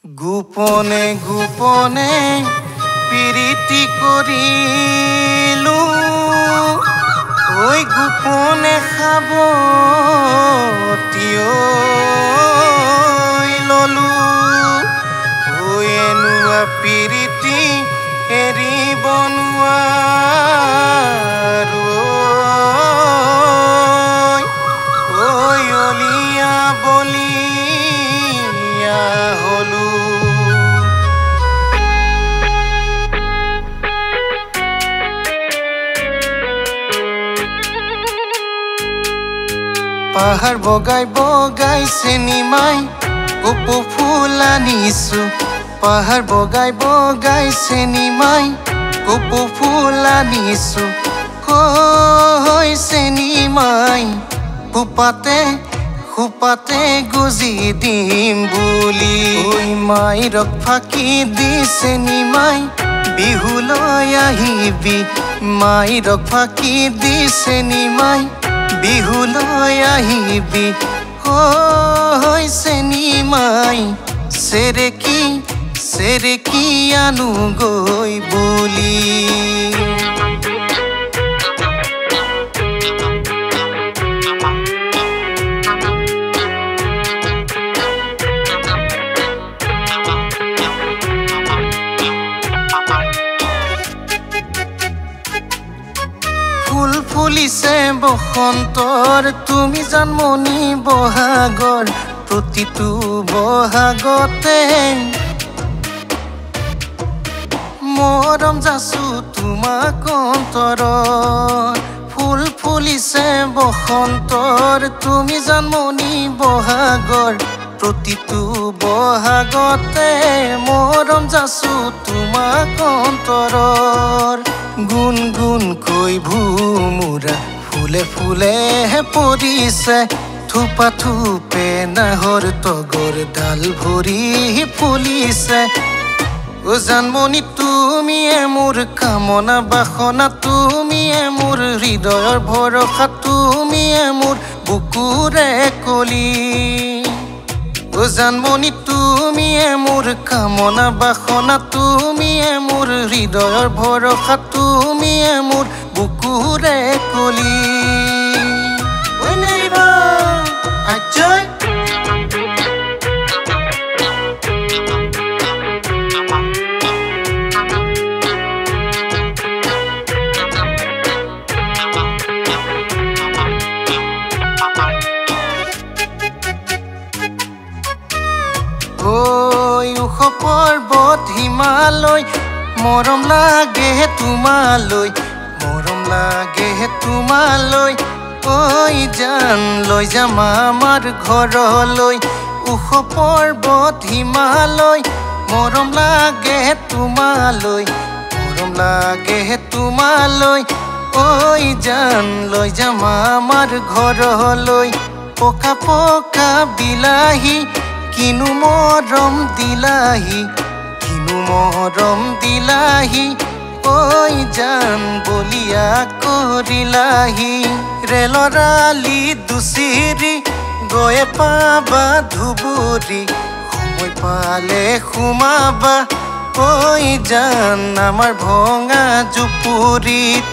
গোপনে গোপনে পিৰিতি কৰিলো ওই গোপনে খাবতিয়ৈ ললো ওই এনুৱা পিৰিতি এৰিব নোৱাৰো ওই অলিয়া বলিয়া হলো পাহাৰ বগাই বগাই চেনিমাই কপৌ ফুল আনিছো পাহাৰ বগাই বগাই চেনিমাই কপৌ ফুল আনিছো হৈ চেনিমাই খোপাতে গুজি দিম বুলি ঐ মাইৰক ফাঁকি দি চেনিমাই বিহুলৈ আহিবি মাইৰক ফাঁকি দি চেনিমাই বিহুলৈ আহিবি হৈ চেনিমাই চেৰেকি আনুগৈ বুলি ফুল ফুলিছে বসন্তৰ তুমি জানমণি বহাগৰ প্ৰতিটো বহাগতে মৰম যাচো তোমাক অন্তৰত ফুল ফুলিছে বসন্তৰ তুমি জানমণি বহাগৰ প্ৰতিটো বহাগতে মৰম যাচো তোমাক অন্তৰৰ গুণ গুণকৈ ভুমুৰা ফুলে ফুলে পৰিছে থোপা থোপে নাহৰ তগৰ ডাল ভৰি ফুলিছে ও জানমণি তুমিয়ে মোৰ কামনা বাসনা তুমিয়ে মোৰ হৃদয়ৰ ভৰসা তুমিয়ে মোৰ বুকুৰে কলি ও জানমণি তুমিয়ে মোৰ কামনা বাসনা তুমিয়ে মোৰ হৃদয়ৰ ভৰসা তুমিয়ে মোৰ বুকুৰে কলি ঐ নেৰিবা আজয় ওই ওখ পৰ্বত হিমালয় মৰম লাগে তোমালৈ ঐ জান লৈ যাম আমাৰ ঘৰলৈ ওখ পৰ্বত হিমালয় মৰম লাগে তোমালৈ ঐ জান লৈ যাম আমাৰ ঘৰলৈ পকা পকা বিলাহী কিনো মৰম দিলাহি ঐ জান বলিয়া কৰিলাহি ৰেলৰ আলি দুচিৰি গয়ে পাবা ধুবুৰী সময় পালে সোমাবা ঐ জান আমাৰ ভঙা জুপুৰীত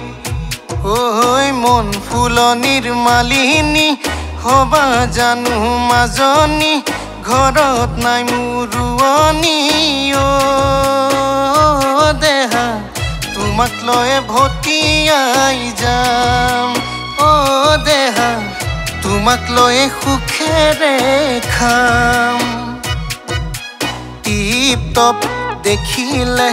ঐ মন ফুলনিৰ মালিনী হবা জানো মাজনী ঘৰত নাই মুৰুৱনী দেহা তোমাক লৈ ভটিয়াই যাম দেহা তোমাক লৈ সুখেৰে খাম টিপ টপ দেখিলে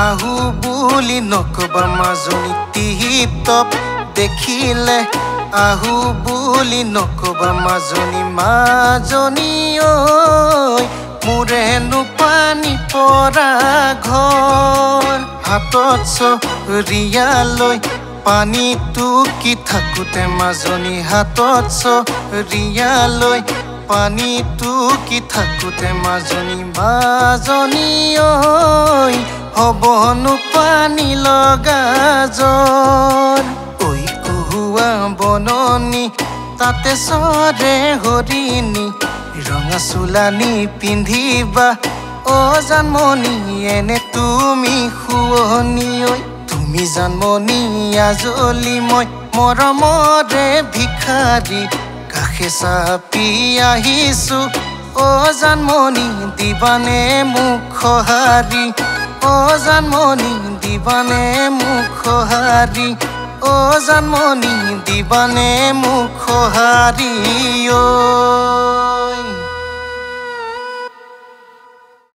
আহো বুলি নকবা মাজনী টিপ টপ দেখিলে আহো বুলি নকবা মাজনী ঐ মোৰেনো পানী পৰা ঘৰ হাতত চৰিয়ালৈ পানীটো কি থাকোঁতে মাজনী হাতত চৰিয়ালৈ পানীটো কি থাকোঁতে মাজনী ঐ হ'বনো পানী লগা জ্বৰ ঐ কহুৱা বননি তাতে চৰে হৰিণী ৰঙা চোলানি পিন্ধিবা অ জানমণি এনে তুমি শুৱনি ঐ তুমি জানমণি আজলি মই মৰমৰে ভিখাৰী কাষে চাপি আহিছো অ জানমণি দিবানে মোক সঁহাৰি অ জানমণি দিবানে মোক সঁহাৰি অ জানমণি দিবানে মোক সঁহাৰি অ